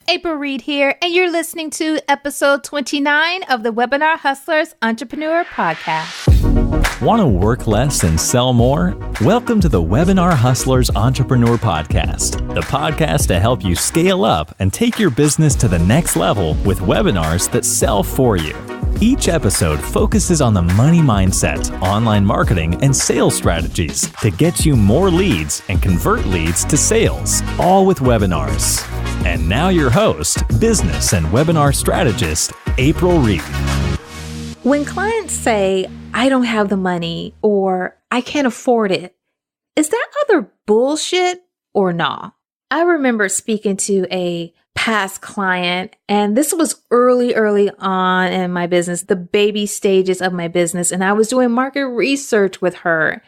April Reed here, and you're listening to episode 29 of the Webinar Hustlers Entrepreneur Podcast. Want to work less and sell more? Welcome to the Webinar Hustlers Entrepreneur Podcast, the podcast to help you scale up and take your business to the next level with webinars that sell for you. Each episode focuses on the money mindset, online marketing, and sales strategies to get you more leads and convert leads to sales, all with webinars. And now your host, business and webinar strategist, April Reed. When clients say, I don't have the money or I can't afford it, is that other bullshit or not? I remember speaking to a past client, and this was early on in my business, the baby stages of my business, and I was doing market research with her.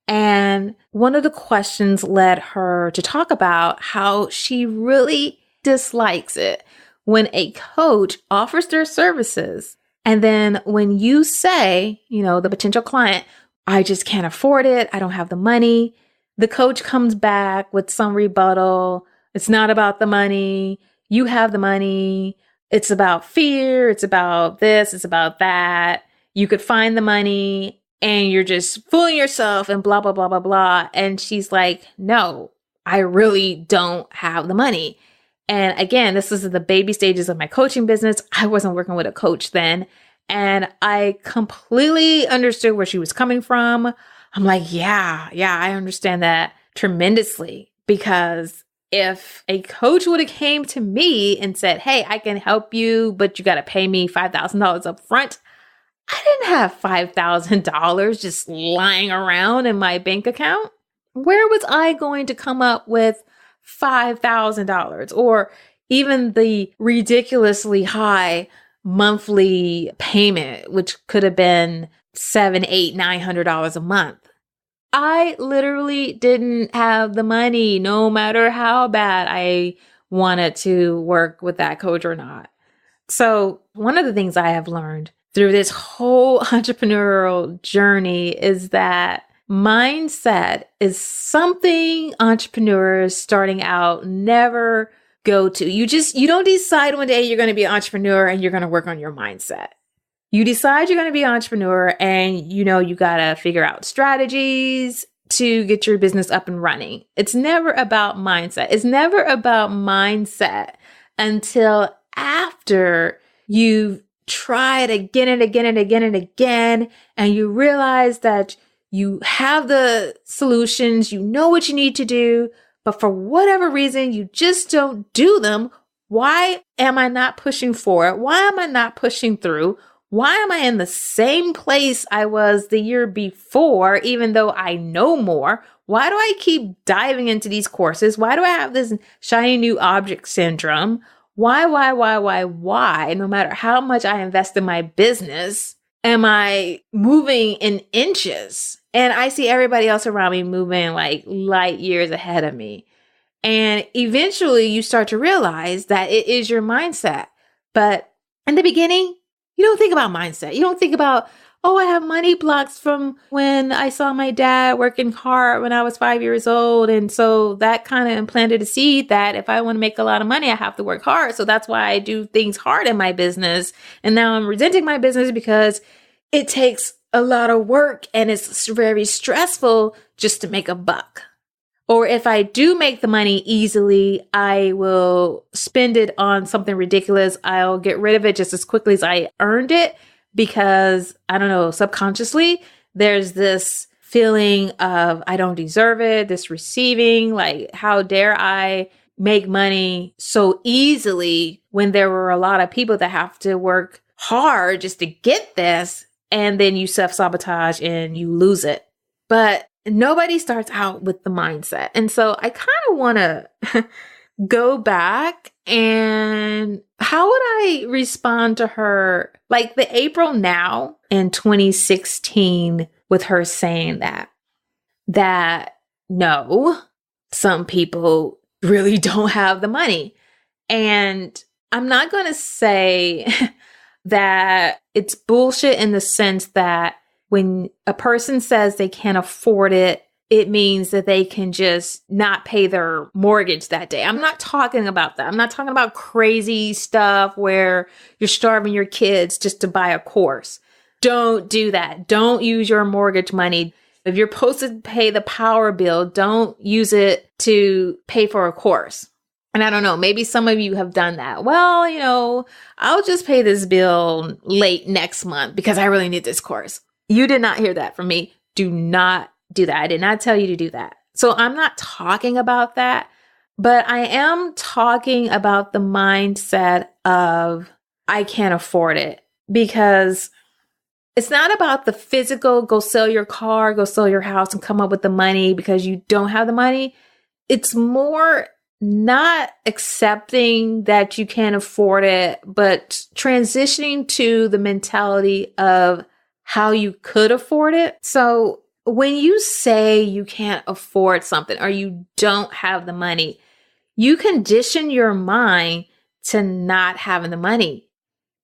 And one of the questions led her to talk about how she really dislikes it when a coach offers their services. And then when you say, the potential client, I just can't afford it, I don't have the money, the coach comes back with some rebuttal. It's not about the money. You have the money. It's about fear. It's about this. It's about that. You could find the money and you're just fooling yourself and blah, blah, blah, blah, blah. And she's like, no, I really don't have the money. And again, this is the baby stages of my coaching business. I wasn't working with a coach then. And I completely understood where she was coming from. I'm like, yeah, I understand that tremendously. Because if a coach would have came to me and said, hey, I can help you, but you got to pay me $5,000 up front, I didn't have $5,000 just lying around in my bank account. Where was I going to come up with $5,000 or even the ridiculously high monthly payment, which could have been $700, $800, $900 a month? I literally didn't have the money, no matter how bad I wanted to work with that coach or not. So one of the things I have learned through this whole entrepreneurial journey is that mindset is something entrepreneurs starting out never go to. You don't decide one day you're going to be an entrepreneur and you're going to work on your mindset. You decide you're going to be an entrepreneur and you got to figure out strategies to get your business up and running. It's never about mindset. It's never about mindset until after you've tried again and again and again and again, and you realize that you have the solutions, you know what you need to do, but for whatever reason, you just don't do them. Why am I not pushing forward? Why am I not pushing through? Why am I in the same place I was the year before, even though I know more? Why do I keep diving into these courses? Why do I have this shiny new object syndrome? Why? No matter how much I invest in my business, am I moving in inches? And I see everybody else around me moving like light years ahead of me. And eventually you start to realize that it is your mindset. But in the beginning, you don't think about mindset. You don't think about, I have money blocks from when I saw my dad working hard when I was 5 years old. And so that kind of implanted a seed that if I want to make a lot of money, I have to work hard. So that's why I do things hard in my business. And now I'm resenting my business because it takes a lot of work and it's very stressful just to make a buck. Or if I do make the money easily, I will spend it on something ridiculous. I'll get rid of it just as quickly as I earned it because, I don't know, subconsciously, there's this feeling of I don't deserve it, this receiving, like, how dare I make money so easily when there were a lot of people that have to work hard just to get this, and then you self-sabotage and you lose it. But nobody starts out with the mindset. And so I kind of want to go back and how would I respond to her, like the April now in 2016, with her saying that no, some people really don't have the money. And I'm not going to say that it's bullshit in the sense that when a person says they can't afford it, it means that they can just not pay their mortgage that day. I'm not talking about that. I'm not talking about crazy stuff where you're starving your kids just to buy a course. Don't do that. Don't use your mortgage money. If you're supposed to pay the power bill, don't use it to pay for a course. And I don't know, maybe some of you have done that. Well, I'll just pay this bill late next month because I really need this course. You did not hear that from me. Do not do that. I did not tell you to do that. So I'm not talking about that, but I am talking about the mindset of I can't afford it, because it's not about the physical, go sell your car, go sell your house and come up with the money because you don't have the money. It's more not accepting that you can't afford it, but transitioning to the mentality of how you could afford it. So when you say you can't afford something or you don't have the money, you condition your mind to not having the money.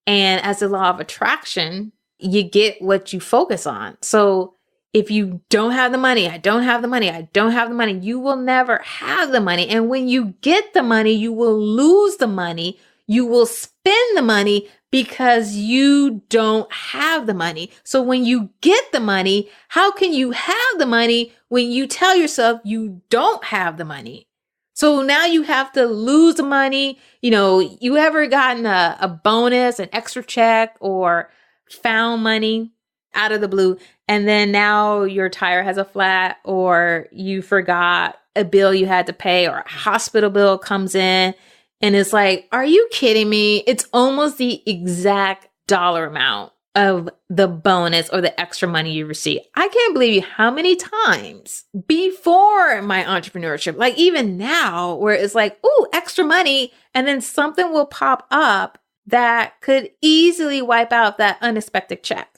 And as a law of attraction, you get what you focus on. So if you don't have the money, I don't have the money, I don't have the money, you will never have the money. And when you get the money, you will lose the money. You will spend the money because you don't have the money. So when you get the money, how can you have the money when you tell yourself you don't have the money? So now you have to lose the money. You ever gotten a bonus, an extra check, or found money out of the blue, and then now your tire has a flat, or you forgot a bill you had to pay, or a hospital bill comes in, and it's like, are you kidding me? It's almost the exact dollar amount of the bonus or the extra money you receive. I can't believe you how many times before my entrepreneurship, like even now, where it's like, ooh, extra money, and then something will pop up that could easily wipe out that unexpected check.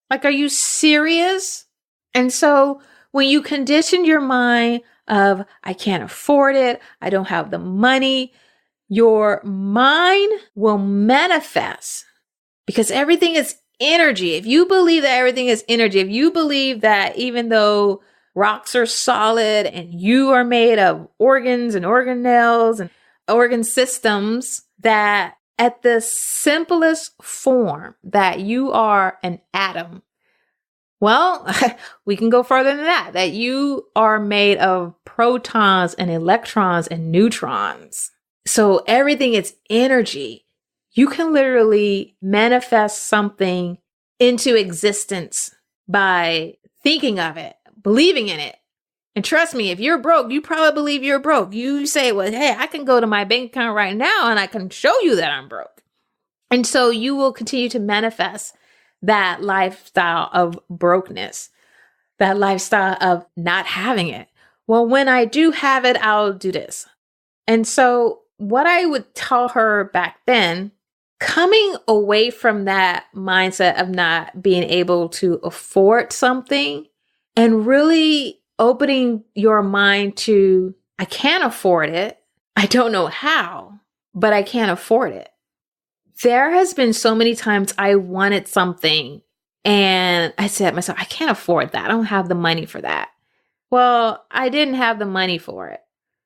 Like, are you serious? And so when you condition your mind of, I can't afford it, I don't have the money, your mind will manifest, because everything is energy. If you believe that everything is energy, if you believe that even though rocks are solid and you are made of organs and organelles and organ systems, that at the simplest form that you are an atom, well, we can go further than that you are made of protons and electrons and neutrons. So everything is energy. You can literally manifest something into existence by thinking of it, believing in it. And trust me, if you're broke, you probably believe you're broke. You say, well, hey, I can go to my bank account right now and I can show you that I'm broke. And so you will continue to manifest that lifestyle of brokenness, that lifestyle of not having it. Well, when I do have it, I'll do this. And so what I would tell her back then, coming away from that mindset of not being able to afford something and really opening your mind to, I can't afford it. I don't know how, but I can't afford it. There has been so many times I wanted something and I said to myself, I can't afford that. I don't have the money for that. Well, I didn't have the money for it.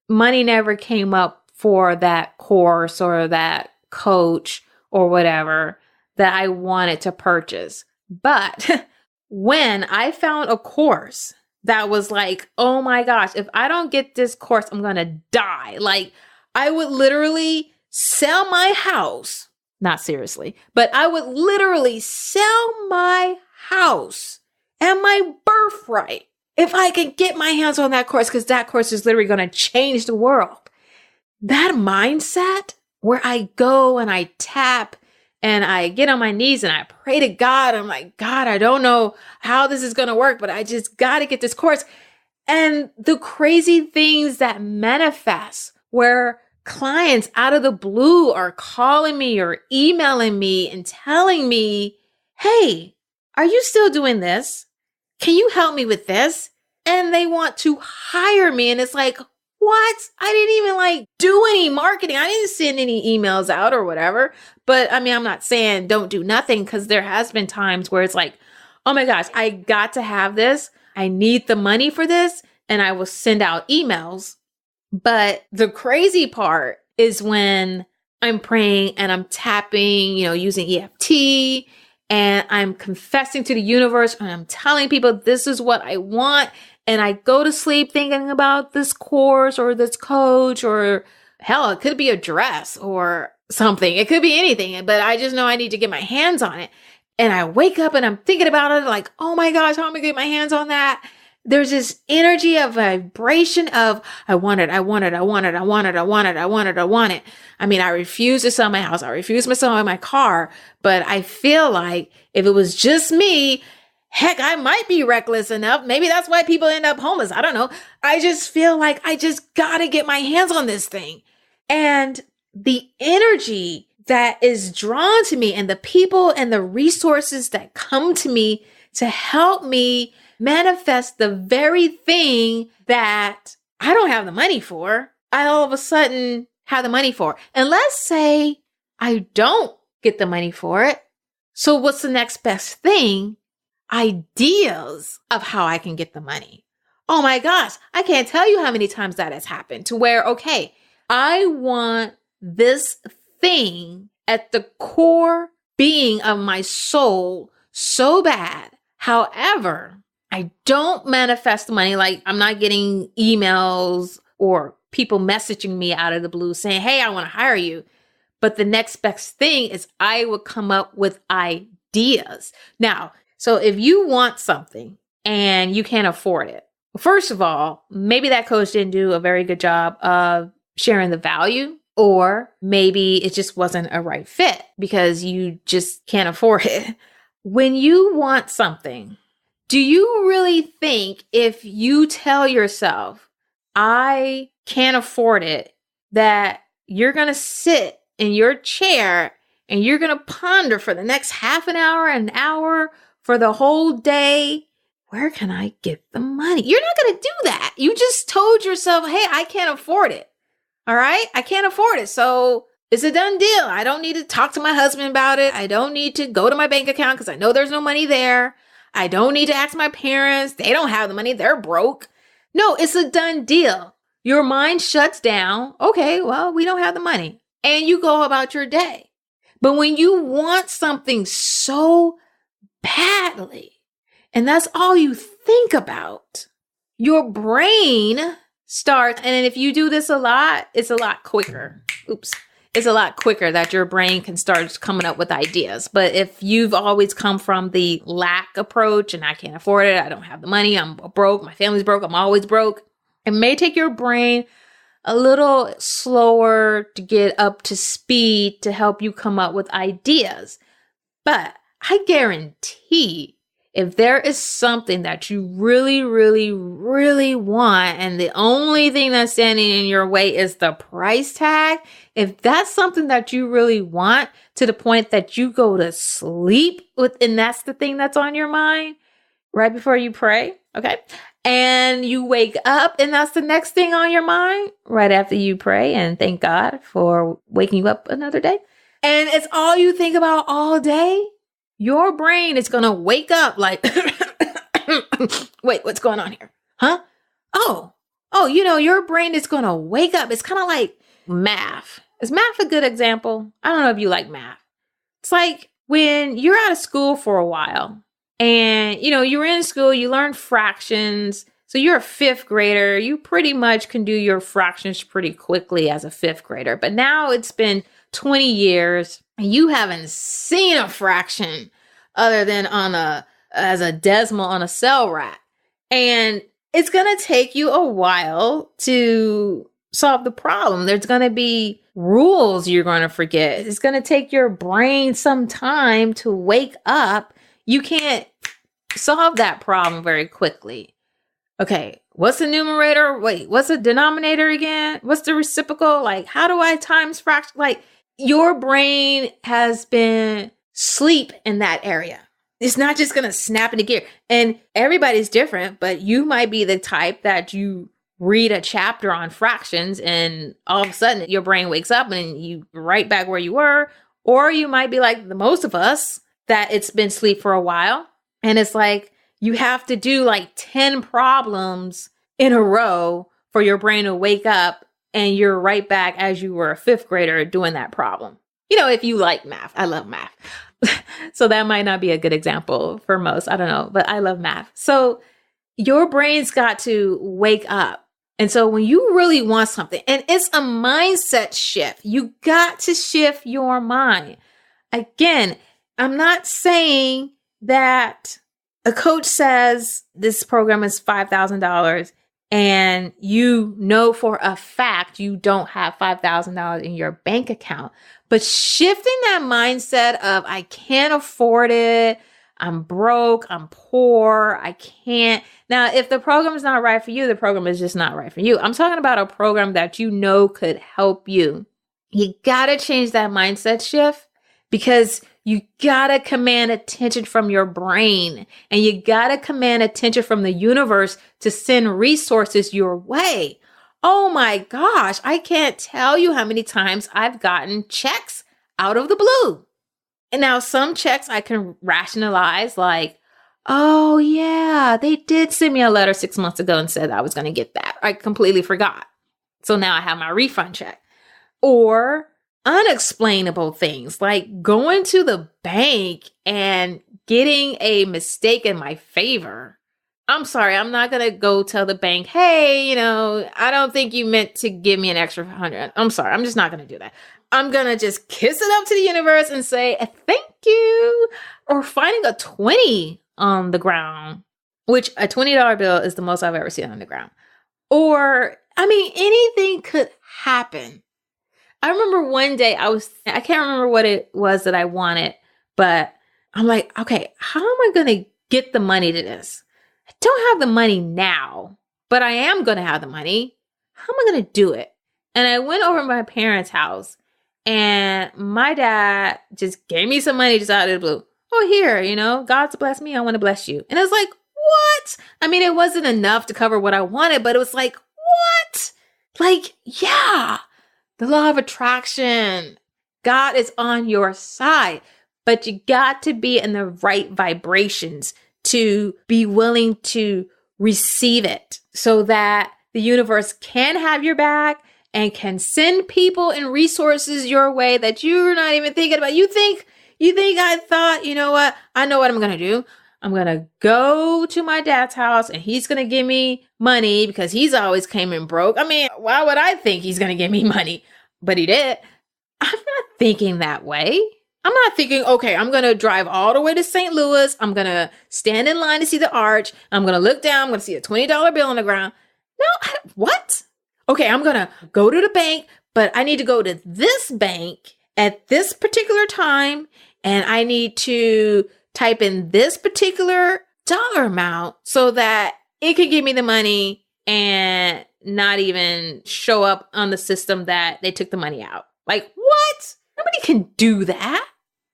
Money never came up for that course or that coach or whatever that I wanted to purchase. But when I found a course that was like, oh my gosh, if I don't get this course, I'm going to die. Like, I would literally sell my house. Not seriously, but I would literally sell my house and my birthright if I could get my hands on that course, because that course is literally going to change the world. That mindset where I go and I tap and I get on my knees and I pray to God. I'm like, God, I don't know how this is going to work, but I just got to get this course. And the crazy things that manifest where clients out of the blue are calling me or emailing me and telling me, hey, are you still doing this? Can you help me with this? And they want to hire me. And it's like, what? I didn't even do any marketing. I didn't send any emails out or whatever. But I mean, I'm not saying don't do nothing, because there has been times where it's like, oh my gosh, I got to have this. I need the money for this. and I will send out emails. But the crazy part is when I'm praying and I'm tapping, using EFT, and I'm confessing to the universe and I'm telling people this is what I want. And I go to sleep thinking about this course or this coach, or hell, it could be a dress or something. It could be anything, but I just know I need to get my hands on it. And I wake up and I'm thinking about it like, oh my gosh, how am I going to get my hands on that? There's this energy of vibration of, I want it, I want it, I want it, I want it, I want it, I want it, I want it. I mean, I refuse to sell my house. I refuse to sell my car. But I feel like if it was just me, heck, I might be reckless enough. Maybe that's why people end up homeless. I don't know. I just feel like I just got to get my hands on this thing. And the energy that is drawn to me and the people and the resources that come to me to help me manifest the very thing that I don't have the money for, I all of a sudden have the money for. And let's say I don't get the money for it. So what's the next best thing? Ideas of how I can get the money. Oh my gosh, I can't tell you how many times that has happened to where, okay, I want this thing at the core being of my soul so bad. However, I don't manifest the money. Like, I'm not getting emails or people messaging me out of the blue saying, hey, I want to hire you. But the next best thing is I would come up with ideas. Now, so if you want something and you can't afford it, first of all, maybe that coach didn't do a very good job of sharing the value, or maybe it just wasn't a right fit because you just can't afford it. When you want something, do you really think if you tell yourself, I can't afford it, that you're going to sit in your chair and you're going to ponder for the next half an hour, for the whole day, where can I get the money? You're not going to do that. You just told yourself, hey, I can't afford it. All right? I can't afford it. So it's a done deal. I don't need to talk to my husband about it. I don't need to go to my bank account because I know there's no money there. I don't need to ask my parents. They don't have the money. They're broke. No, it's a done deal. Your mind shuts down. Okay, well, we don't have the money. And you go about your day. But when you want something so badly, and that's all you think about, your brain starts, and if you do this a lot, it's a lot quicker. It's a lot quicker that your brain can start coming up with ideas. But if you've always come from the lack approach, and I can't afford it, I don't have the money, I'm broke, my family's broke, I'm always broke, it may take your brain a little slower to get up to speed to help you come up with ideas. But I guarantee if there is something that you really, really, really want, and the only thing that's standing in your way is the price tag, if that's something that you really want to the point that you go to sleep with, and that's the thing that's on your mind right before you pray, okay? And you wake up and that's the next thing on your mind right after you pray and thank God for waking you up another day. And it's all you think about all day. Your brain is going to wake up like, wait, what's going on here? Huh? Oh, your brain is going to wake up. It's kind of like math. Is math a good example? I don't know if you like math. It's like when you're out of school for a while and, you're in school, you learn fractions. So you're a fifth grader. You pretty much can do your fractions pretty quickly as a fifth grader. But now it's been 20 years and you haven't seen a fraction other than as a decimal on a cell rack. And it's going to take you a while to solve the problem. There's going to be rules you're going to forget. It's going to take your brain some time to wake up. You can't solve that problem very quickly. Okay, what's the numerator? Wait, what's the denominator again? What's the reciprocal? Like, how do I times fraction? Like, your brain has been sleep in that area. It's not just going to snap into gear. And everybody's different, but you might be the type that you read a chapter on fractions and all of a sudden your brain wakes up and you right back where you were. Or you might be like the most of us, that it's been sleep for a while. And it's like, you have to do like 10 problems in a row for your brain to wake up and you're right back as you were a fifth grader doing that problem. If you like math, I love math. So that might not be a good example for most. I don't know, but I love math. So your brain's got to wake up. And so when you really want something, and it's a mindset shift, you got to shift your mind. Again, I'm not saying that a coach says this program is $5,000 and you know for a fact you don't have $5,000 in your bank account. But shifting that mindset of I can't afford it, I'm broke, I'm poor, I can't. Now, if the program is not right for you, the program is just not right for you. I'm talking about a program that you know could help you. You got to change that mindset shift because you got to command attention from your brain and you got to command attention from the universe to send resources your way. Oh my gosh, I can't tell you how many times I've gotten checks out of the blue. And now some checks I can rationalize like, oh yeah, they did send me a letter 6 months ago and said I was going to get that. I completely forgot. So now I have my refund check. Or unexplainable things like going to the bank and getting a mistake in my favor. I'm sorry, I'm not going to go tell the bank, hey, I don't think you meant to give me an extra 100. I'm sorry, I'm just not going to do that. I'm going to just kiss it up to the universe and say, thank you. Or finding a 20 on the ground, which a $20 bill is the most I've ever seen on the ground. Or, anything could happen. I remember one day I can't remember what it was that I wanted, but I'm like, okay, how am I going to get the money to this? I don't have the money now, but I am going to have the money. How am I going to do it? And I went over to my parents' house and my dad just gave me some money just out of the blue. Oh, here, God's blessed me. I want to bless you. And I was like, what? It wasn't enough to cover what I wanted, but it was like, what? Like, yeah, the law of attraction. God is on your side, but you got to be in the right vibrations to be willing to receive it so that the universe can have your back and can send people and resources your way that you're not even thinking about. You think I thought, you know what? I know what I'm going to do. I'm going to go to my dad's house and he's going to give me money because he's always came in broke. Why would I think he's going to give me money? But he did. I'm not thinking that way. I'm not thinking, okay, I'm going to drive all the way to St. Louis. I'm going to stand in line to see the arch. I'm going to look down. I'm going to see a $20 bill on the ground. No, what? Okay, I'm going to go to the bank, but I need to go to this bank at this particular time. And I need to type in this particular dollar amount so that it can give me the money and not even show up on the system that they took the money out. Like, what? Nobody can do that,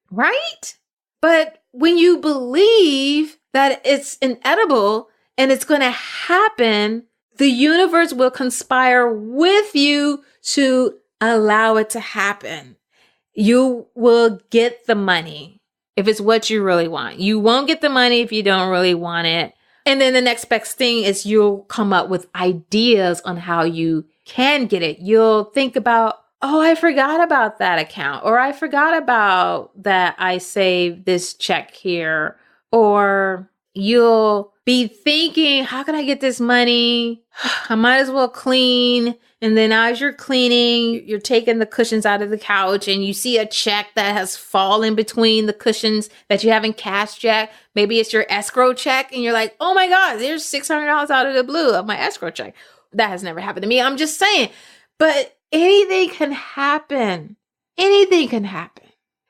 right? But when you believe that it's inedible and it's going to happen, the universe will conspire with you to allow it to happen. You will get the money if it's what you really want. You won't get the money if you don't really want it. And then the next best thing is you'll come up with ideas on how you can get it. You'll think about, oh, I forgot about that account, or I forgot about that I saved this check here, or you'll be thinking, how can I get this money? I might as well clean. And then as you're cleaning, you're taking the cushions out of the couch and you see a check that has fallen between the cushions that you haven't cashed yet. Maybe it's your escrow check and you're like, oh my God, there's $600 out of the blue of my escrow check. That has never happened to me. I'm just saying. But anything can happen. Anything can happen.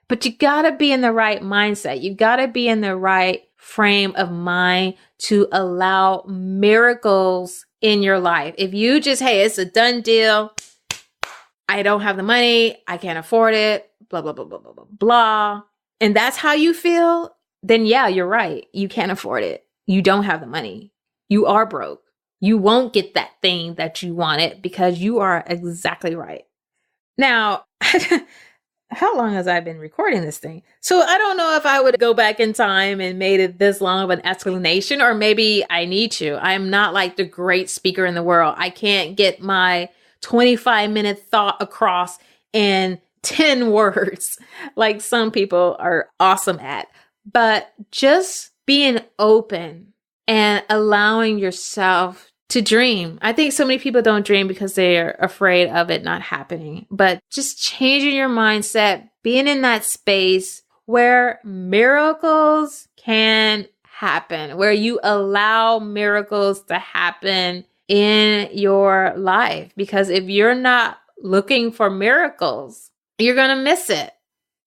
But you got to be in the right mindset. You got to be in the right frame of mind to allow miracles in your life. If you just, hey, it's a done deal. I don't have the money. I can't afford it. Blah, blah, blah, blah, blah, blah, blah. And that's how you feel. Then yeah, you're right. You can't afford it. You don't have the money. You are broke. You won't get that thing that you wanted because you are exactly right. Now, how long has I been recording this thing? So I don't know if I would go back in time and made it this long of an explanation, or maybe I need to. I'm not like the great speaker in the world. I can't get my 25-minute thought across in 10 words like some people are awesome at. But just being open and allowing yourself to dream. I think so many people don't dream because they are afraid of it not happening. But just changing your mindset, being in that space where miracles can happen, where you allow miracles to happen in your life. Because if you're not looking for miracles, you're going to miss it.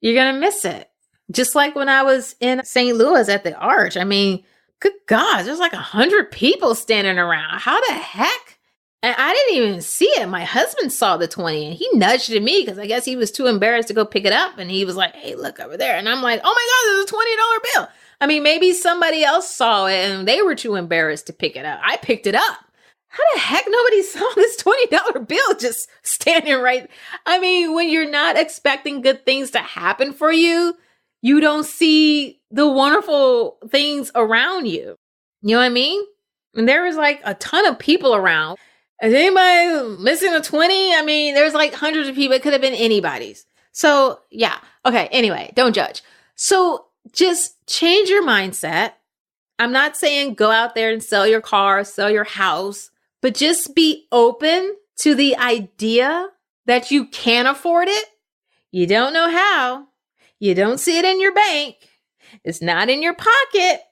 You're going to miss it. Just like when I was in St. Louis at the Arch. I mean, good God, there's like 100 people standing around. How the heck? And I didn't even see it. My husband saw the 20 and he nudged at me because I guess he was too embarrassed to go pick it up. And he was like, hey, look over there. And I'm like, oh my God, there's a $20 bill. I mean, maybe somebody else saw it and they were too embarrassed to pick it up. I picked it up. How the heck nobody saw this $20 bill just standing right? I mean, when you're not expecting good things to happen for you, you don't see the wonderful things around you. You know what I mean? And there was like a ton of people around. Is anybody missing a 20? I mean, there's like hundreds of people. It could have been anybody's. So yeah. Okay. Anyway, don't judge. So just change your mindset. I'm not saying go out there and sell your car, sell your house, but just be open to the idea that you can afford it. You don't know how. You don't see it in your bank. It's not in your pocket,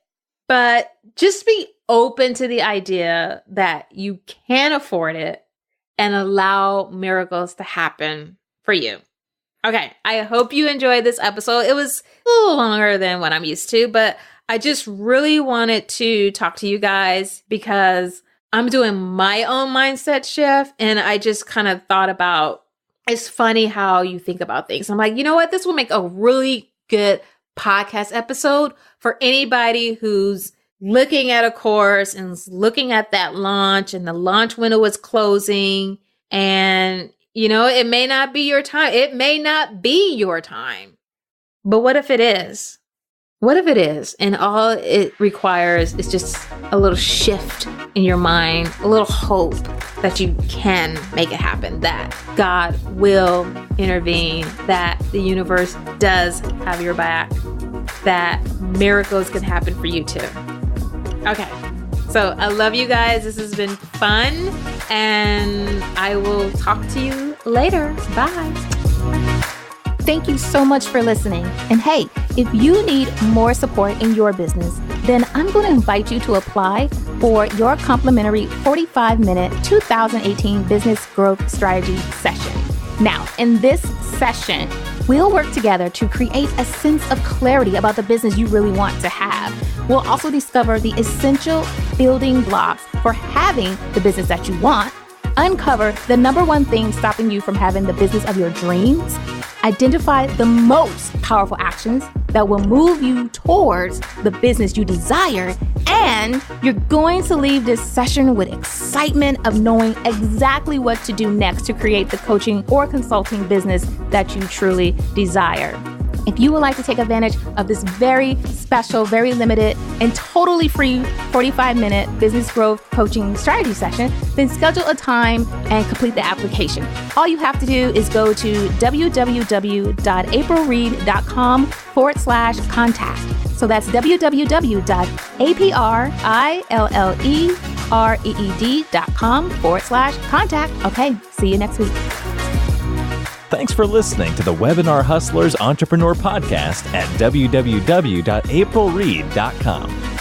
but just be open to the idea that you can afford it and allow miracles to happen for you. Okay, I hope you enjoyed this episode. It was a little longer than what I'm used to, but I just really wanted to talk to you guys because I'm doing my own mindset shift. And I just kind of thought about, it's funny how you think about things. I'm like, you know what? This will make a really good podcast episode for anybody who's looking at a course and looking at that launch and the launch window is closing. And, you know, it may not be your time. It may not be your time. But what if it is? What if it is? And all it requires is just a little shift in your mind, a little hope that you can make it happen, that God will intervene, that the universe does have your back, that miracles can happen for you too. Okay. So I love you guys. This has been fun. And I will talk to you later. Bye. Thank you so much for listening. And hey, if you need more support in your business, then I'm going to invite you to apply for your complimentary 45-minute 2018 Business Growth Strategy session. Now, in this session, we'll work together to create a sense of clarity about the business you really want to have. We'll also discover the essential building blocks for having the business that you want, uncover the number one thing stopping you from having the business of your dreams, identify the most powerful actions that will move you towards the business you desire, and you're going to leave this session with excitement of knowing exactly what to do next to create the coaching or consulting business that you truly desire. If you would like to take advantage of this very special, very limited, and totally free 45-minute business growth coaching strategy session, then schedule a time and complete the application. All you have to do is go to www.aprilreed.com/contact. So that's www.aprilreed.com/contact. Okay, see you next week. Thanks for listening to the Webinar Hustlers Entrepreneur Podcast at www.aprilreed.com.